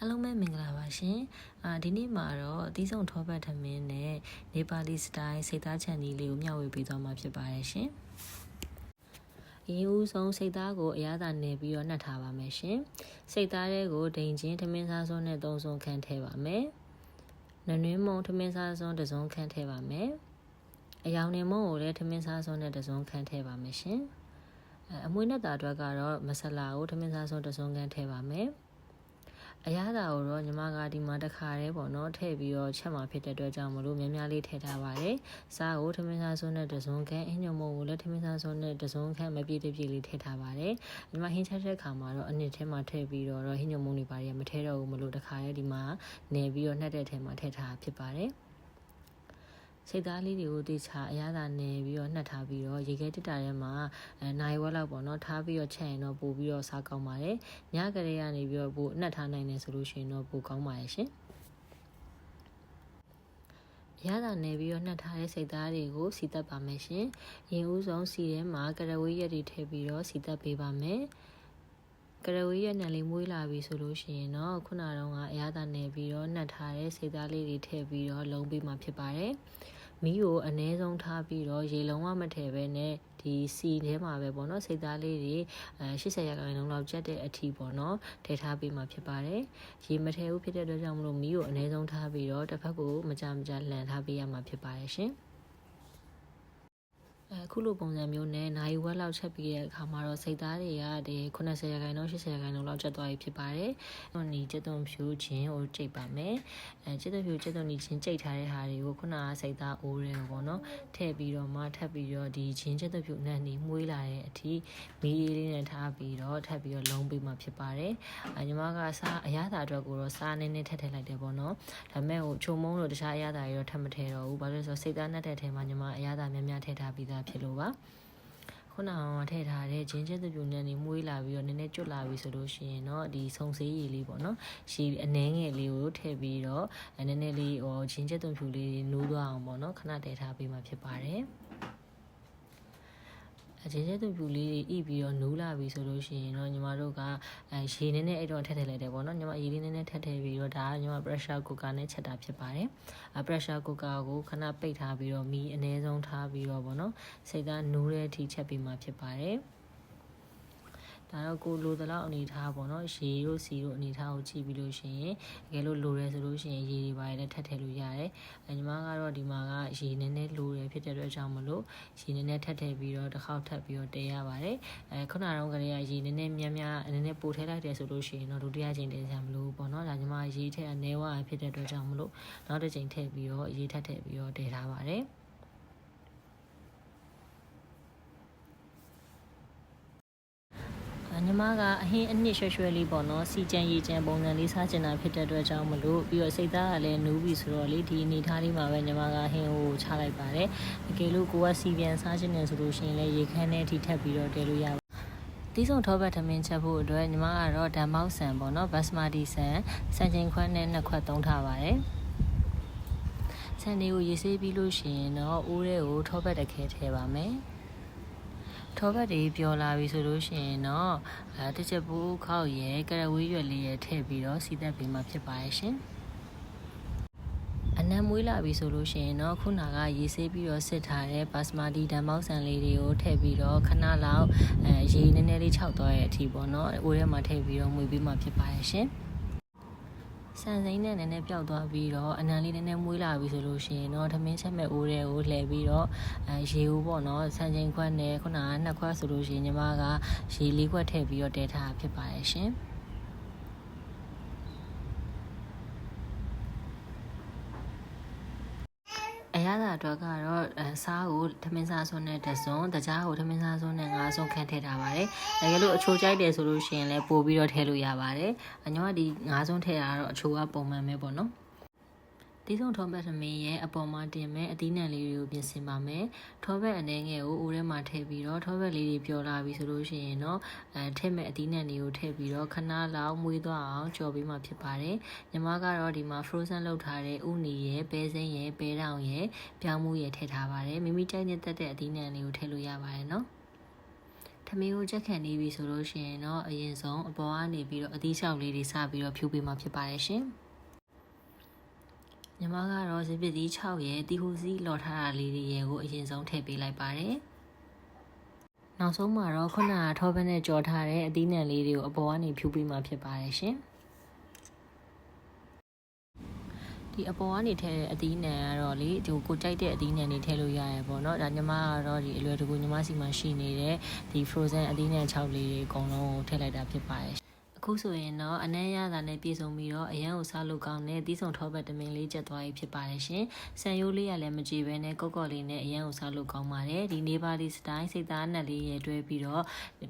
အားလုံးပဲမင်္ဂလာပါရှင်ဒီနေ့မှာတော့အသီးဆုံးထောပတ်ထမင်းနဲ့နေပါလီစတိုင်စိတ်သားချန်နီလေးကိုမျှဝေပေးသွားမှာဖြစ်ပါတယ်ရှင်အရင်ဦးဆုံးစိတ်သားကိုအရသာနယ်ပြီးတော့နှက်ထားပါမယ်ရှင်စိတ်သားလေးကိုဒိန်ချင်းထမင်းစားစွန်းနဲ့3စွန်းခန့်ထည့်ပါမယ်နနွင်းမုံထမင်းစားစွန်း1စွန်းခန့်ထည့်ပါမယ်အယောင်နေမုံကိုလည်းထမင်းစားစွန်းနဲ့1စွန်းခန့်ထည့်ပါမယ်ရှင်အမွှေးနဲ့တာအတွက်ကတော့မဆလာကိုထမင်းစားစွန်း1စွန်းခန့်ထည့်ပါမယ်အရသာကိုတော့ညီမကဒီမှာတစ်ခါတည်းပေါ့နော်ထည့်ပြီးတော့ချက်မှာဖြစ်တဲ့အတွက်ကြောင့်မလို့များများလေးထည့်ထားပါတယ်စားကိုထမင်းစားစွန်းနဲ့တစုံခန့်အင်းညုံမုံကိုလည်းထမင်းစားစွန်းနဲ့တစုံခန့်မပြည့်တပြည့်လေးထည့်ထားပါတယ်ညီမဟင်းချက်တဲ့ခါမှာတော့အနစ်ထဲမှာထည့်ပြီးတော့ဟင်းညုံမုံတွေပါရမထည့်တော့ဘူးမလို့တစ်ခါတည်းဒီမှာနေပြီးတော့နှက်တဲ့ထဲမှာထည့်ထားဖြစ်ပါတယ်စိတ်သားလေးတွေကိုတိချအရသာနေပြီးတော့နှက်ထားပြီးတော့ရေခဲတစ်တာထဲမှာနိုင်ဝက်လောက်ပေါ့နော်ထားပြီးတော့ချက်ရင်တော့ပို့ပြီးတော့စားကောင်းပါတယ်ညကလေးကနေပြီးတော့ပို့နှက်ထားနိုင်တယ်ဆိုလို့ရှိရင်တော့ပို့ကောင်းပါတယ်ရှင်အရသာနေပြီးတော့နှက်ထားတဲ့စိတ်သားတွေကိုစီတက်ပါမယ်ရှင်ရင်ဦးဆုံးစီထဲမှာကရဝေးရက်တွေထည့်ပြီးတော့စီတက်ပေးပါမယ်ကရဝေးရက်နဲ့လေးမွေးလာပြီဆိုလို့ရှိရင်တော့ခုနကအရသာနေပြီးတော့နှက်ထားတဲ့စိတ်သားလေးတွေထည့်ပြီးတော့လုံးပေးမှဖြစ်ပါတယ်မီးကိုအနည်းဆုံးထားပြီးတော့ရေလုံးဝမထည့်ဘဲနဲ့ဒီစီထဲမှာပဲပေါ့နော်စိတ်သားလေးတွေ80ရာခိုင်နှုန်းလောက်ကျက်တဲ့အထိပေါ့နော်ထည့်ထားပေးမှဖြစ်ပါတယ်ရေမထည့်ဘူးဖြစ်တဲ့အတွက်ကြောင့်မလို့မီးကိုအနည်းဆုံးထားပြီးတော့တစ်ဖက်ကိုမကြမကြလှန်ထားပေးရမှာဖြစ်ပါတယ်ရှင်အခုလိုပုံစံမျိုးနဲ့နိုင်ဝက်လောက်ချက်ပြီးတဲ့အခါမှာတော့စိတ်သားတွေကဒီ90ရာခိုင်နှုန်း80ရာခိုင်နှုန်းလောက်ကျက်သွားပြီဖြစ်ပါတယ်။ဟိုဒီကျက်သွန်ဖြူချင်းကိုကြိတ်ပါမယ်။ကျက်သွန်ဖြူကျက်သွန်ဒီချင်းကြိတ်ထားတဲ့ဟာတွေကိုခုနကစိတ်သားအိုးတယ်ပေါ့နော်။ထည့်ပြီးတော့မှထပ်ပြီးတော့ဒီချင်းကျက်သွန်ဖြူနဲ့နှီးမွေးလာတဲ့အထိမီးလေးနဲ့ထားပြီးတော့ထပ်ပြီးတော့လုံးပေးမှဖြစ်ပါတယ်။ညီမကစားအရသာအတွက်ကိုတော့စားနည်းနည်းထည့်လိုက်တယ်ပေါ့နော်။ဒါပေမဲ့ချုံမုံတို့တခြားအရသာတွေတော့ထပ်မထည့်တော့ဘူး။ဘာလို့လဲဆိုတော့စိတ်သားနဲ့တဲ့ထဲမှာညီမအရသာများများထည့်ထားပြီးသားဖြစ်လို့ပါခုနကထည့်ထားတဲ့ဂျင်းကျက်သူနဲ့နေမွေးလာပြီးတော့နည်းနည်းကျွတ်လာပြီဆိုလို့ရှိရင်တော့ဒီဆုံဆေးရည်လေးပေါ့နော်ရှည်အနှဲငယ်လေးကိုထည့်ပြီးတော့နည်းနည်းလေးဂျင်းကျက်သူဖြူလေးနိုးသွားအောင်ပေါ့နော်ခဏတည်ထားပေးမှဖြစ်ပါတယ်ဂျင်းကျက်သူဖြူလေးတွေဣပြီးတော့နိုးလာပြီဆိုလို့ရှိရင်တော့ညီမတို့ကရေနည်းနည်းအဲ့တော့ထည့်လိုက်တယ်ပေါ့နော်ညီမရေလေးနည်းနည်းထည့်ပြီးတော့ဒါကညီမ pressure cooker နဲ့ချက်တာဖြစ်ပါတယ်pressure cooker ကိုခဏပိတ်ထားပြီးတော့မီးအနည်းဆုံးထားပြီးတော့ပေါ့နော်စိတ်သားနိုးတဲ့အထိချက်ပြီးမှဖြစ်ပါတယ်ဒါတော့ကိုလိုသလောက်အနေထားပေါ့နော်ရေတို့စီတို့အနေထားကိုကြည့်ပြီးလို့ရှိရင်တကယ်လို့လိုရဲဆိုလို့ရှိရင်ရေတွေပါလည်းထပ်ထည့်လို့ရတယ်ညီမကတော့ဒီမှာကရေနည်းနည်းလိုတယ်ဖြစ်တဲ့အတွက်ကြောင့်မလို့ရေနည်းနည်းထပ်ထည့်ပြီးတော့တစ်ခေါက်ထပ်ပြီးတော့တည်ရပါတယ်ခုနကတော့ကလေးကရေနည်းနည်းများများနည်းနည်းပိုထည့်လိုက်တယ်ဆိုလို့ရှိရင်တော့ဒုတိယချိန်တည်စရာမလိုပေါ့နော်ဒါညီမရေထည့်အနေဝါဖြစ်တဲ့အတွက်ကြောင့်မလို့နောက်တစ်ချိန်ထည့်ပြီးတော့ရေထပ်ထည့်ပြီးတော့တည်ထားပါတယ်ညီမကအဟင်းအနှစ်ရွှဲလေးပေါ့နော်စီကြံရေကြံပုံစံလေးစားချင်တာဖြစ်တဲ့အတွက်ကြောင့်မလို့ပြီးတော့စိတ်သားကလည်းနူးပြီဆိုတော့လေဒီအနေထားလေးမှာပဲညီမကဟင်းကိုချလိုက်ပါတယ်တကယ်လို့ကိုကစီပြန်စားချင်တယ်ဆိုလို့ရှိရင်လည်းရေခမ်းနဲ့ထိထပ်ပြီးတော့တည်လို့ရပါတီးဆုံထောပတ်ထမင်းချက်ဖို့အတွက်ညီမကတော့ဓာတ်မောက်ဆန်ပေါ့နော်ဘတ်စမာတီဆန်စံချိန်ခွက်နဲ့2ခွက်သုံးထားပါတယ်ဆန်လေးကိုရေဆေးပြီးလို့ရှိရင်တော့အိုးထဲကိုထောပတ်တစ်ခဲထည့်ပါမယ်ထောပတ်တွေပျော်လာပြီဆိုလို့ရှိရင်တော့တစ်ချက်ပူခောက်ရဲကရဝေးရွက်လေးရဲထည့်ပြီးတော့စီသက်ပေးမှဖြစ်ပါရဲ့ရှင်အနံမွေးလာပြီဆိုလို့ရှိရင်တော့ခုနကရေဆေးပြီးတော့စစ်ထားတဲ့ဘတ်စမာတီဓာတ်မောက်ဆန်လေးတွေကိုထည့်ပြီးတော့ခဏလောက်ရေနည်းနည်းလေးခြောက်သွားရဲ့အထိပေါ့နော်အိုးထဲမှာထည့်ပြီးတော့မွေးပြီးမှဖြစ်ပါရဲ့ရှင်ဆန်စိမ်းနဲ့နည်းနည်းပျောက်သွားပြီးတော့အနံလေးနည်းနည်းမွေးလာပြီဆိုလို့ရှိရင်တော့ထမင်းချက်မဲ့အိုးတွေကိုလှည့်ပြီးတော့ရေဦးပေါ့နော်ဆန်ချိန်ခွက်နဲ့ခုနက2ခွက်ဆိုလို့ရှိရင်ညီမကရေ4ခွက်ထည့်ပြီးတော့တည်ထားဖြစ်ပါရဲ့ရှင်အရသာအတွက်ကတော့စားကိုထမင်းစားစွန်းနဲ့တစ်စုံတကြားကိုထမင်းစားစွန်းနဲ့5စုံခန့်ထည့်ထားပါတယ်။တကယ်လို့အချိုကြိုက်တယ်ဆိုလို့ရှိရင်လည်းပို့ပြီးတော့ထည့်လို့ရပါတယ်။ညီမဒီ5စုံထည့်တာတော့အချိုကပုံမှန်ပဲပေါ့နော်။တီးဆုံးထောပတ်သမင်းရဲ့အပေါ်မှာတင်မဲ့အသီးနှံလေးတွေကိုပြင်ဆင်ပါမယ်။ထောပတ်အနေငယ်ကိုအိုးထဲမှာထည့်ပြီးတော့ထောပတ်လေးတွေပျော်လာပြီဆိုလို့ရှိရင်တော့ထည့်မဲ့အသီးနှံတွေကိုထည့်ပြီးတော့ခဏလောက်မွေးသွားအောင်ကြော်ပြီးမှဖြစ်ပါတယ်။ညီမကတော့ဒီမှာ frozen လုပ်ထားတဲ့ဥနီရဲ့ပဲစိမ်းရဲ့ပဲတောင်ရဲ့ပြောင်းမှုရဲ့ထည့်ထားပါတယ်။မိမိကြိုက်နေတတ်တဲ့အသီးနှံလေးကိုထည့်လို့ရပါတယ်နော်။ ထမင်းကိုချက်ခံနေပြီဆိုလို့ရှိရင်တော့အရင်ဆုံးအပေါ်ကနေပြီးတော့အသီးလျှောက်လေးတွေစပြီးတော့ဖြူပေးမှာဖြစ်ပါတယ်ရှင်ညီမကတော့စပစ်သီး6ရဲ့တီဟူစီလော်ထားတာလေးတွေရဲ့ကိုအရင်ဆုံးထည့်ပေးလိုက်ပါတယ်နောက်ဆုံးမှာတော့ခုနကထောဘက်နဲ့ကြော်ထားတဲ့အသီးနှံလေးတွေကိုအပေါ်ကနေဖြူပေးမှာဖြစ်ပါတယ်ရှင်ဒီအပေါ်ကနေထည့်တဲ့အသီးနှံကတော့လေဒီကိုကြိုက်တဲ့အသီးနှံတွေထည့်လို့ရရပေါ့နော်ဒါညီမကတော့ဒီအလွယ်တကူညီမစီမှာရှိနေတဲ့ဒီ frozen အသီးနှံ6လေးတွေအကုန်လုံးကိုထည့်လိုက်တာဖြစ်ပါတယ်အခုဆိုရင်တော့အနမ်းရတာနဲ့ပြည့်စုံပြီးတော့အရန်ကိုစားလို့ကောင်းတဲ့သီးစုံထောပတ်တမင်လေးကျက်သွားပြီဖြစ်ပါတယ်ရှင်။ဆန်ရိုးလေးကလည်းမကြည့်ပဲနဲ့ကော့ကော့လေးနဲ့အရန်ကိုစားလို့ကောင်းပါတယ်။ဒီနေပါလီစတိုင်းစိတ်သားနဲ့လေးရဲ့တွဲပြီးတော့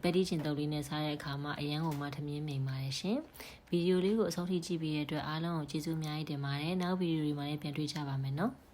ပဲတီချင်တုပ်လေးနဲ့စားတဲ့အခါမှာအရန်ကိုမှထမင်းမိန်ပါတယ်ရှင်။ဗီဒီယိုလေးကိုအဆုံးထိကြည့်ပြီးတဲ့အတွက်အားလုံးကိုကျေးဇူးအများကြီးတင်ပါတယ်။နောက်ဗီဒီယိုတွေမှာလည်းပြန်တွေ့ကြပါမယ်နော်။